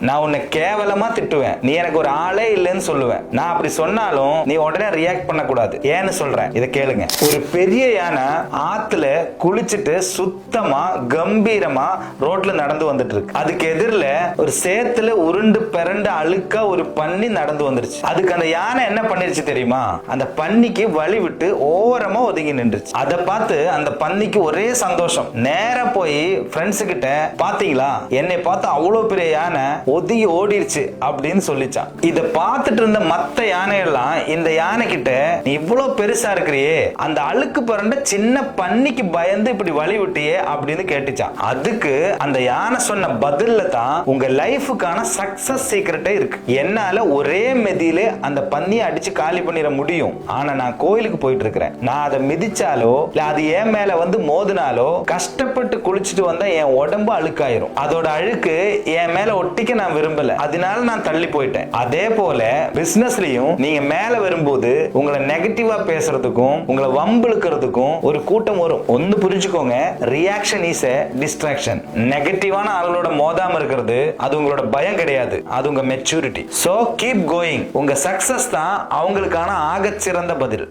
நான் உன்னை கேவலமா திட்டுவேன், நீ எனக்கு ஒரு ஆளே இல்லைன்னு சொல்லுவேன். நான் அப்படி சொன்னாலும் நீ உடனே ரியாக்ட் பண்ண கூடாது. ஏன்னு சொல்றேன், இதை கேளுங்க. ஒரு பெரிய யானை ஆத்துல குளிச்சுட்டு சுத்தமா கம்பீரமா ரோட்ல நடந்து வந்துட்டு இருக்கு. அதுக்கு எதிரில ஒரு சேத்துல உருண்டு பிறண்டு அழுக்கா ஒரு பன்னி நடந்து வந்துருச்சு. அதுக்கு அந்த யானை என்ன பண்ணிருச்சு தெரியுமா? அந்த பன்னிக்கு வழி விட்டு ஓரமா ஒதுங்கி நின்றுச்சு. அதை பார்த்து அந்த பன்னிக்கு ஒரே சந்தோஷம். நேரா போய் ஃப்ரெண்ட்ஸ் கிட்ட, பாத்தீங்களா என்னை பார்த்து அவ்வளவு பெரிய யானை ஒதுங்கி ஓடிருச்சு அப்படின்னு சொல்லிச்சான். இத பார்த்துட்டு இருந்த மத்த யானையெல்லாம் இந்த யானை கிட்ட, நீ இவ்வளவு பெருசா இருக்கிறியே, அந்த அழுக்கு பரண்ட சின்ன பன்னிக்கு பயந்து இப்படி வழி விட்டியே அப்படின்னு கேட்டுச்சான். அதுக்கு அந்த யானை சொன்ன பதில்ல தான் உங்க லைஃபுக்கான சக்சஸ் சீக்ரெட்டே இருக்கு. என்னால ஒரே மெதியில அந்த பன்னியை அடிச்சு காலி பண்ணிட முடியும். ஆனா நான் கோயிலுக்கு போயிட்டு இருக்கிறேன். நான் அதை மிதிச்சாலோ இல்ல அது என் மேல வந்து மோதினாலோ கஷ்டப்பட்டு குளிச்சுட்டு வந்தா என் உடம்பு அழுக்காயிரும். அதோட அழுக்கு என் மேல ஒட்டிக்க நான் விரும்பல, அதனால நான் தள்ளி போயிட்டேன். அதே போல பிசினஸ்லயும் நீங்க மேல வரும்போது உங்களை நெகட்டிவா பேசுறதுக்கும் உங்களை வம்பிழுக்கிறதுக்கும் ஒரு கூட்டம் வரும். ஒன்னு புரிஞ்சுக்கோங்க, ரியாக்ஷன் இஸ் எ டிஸ்ட்ராக்ஷன். நெகட்டிவான ஆளோட மோதாம இருக்கிறது அது உங்களோட பயம் கிடையாது, அது உங்க மெச்சூரிட்டி. So keep going. உங்க சக்சஸ் தான் அவங்களுக்கான ஆகச்சிறந்த பதில்.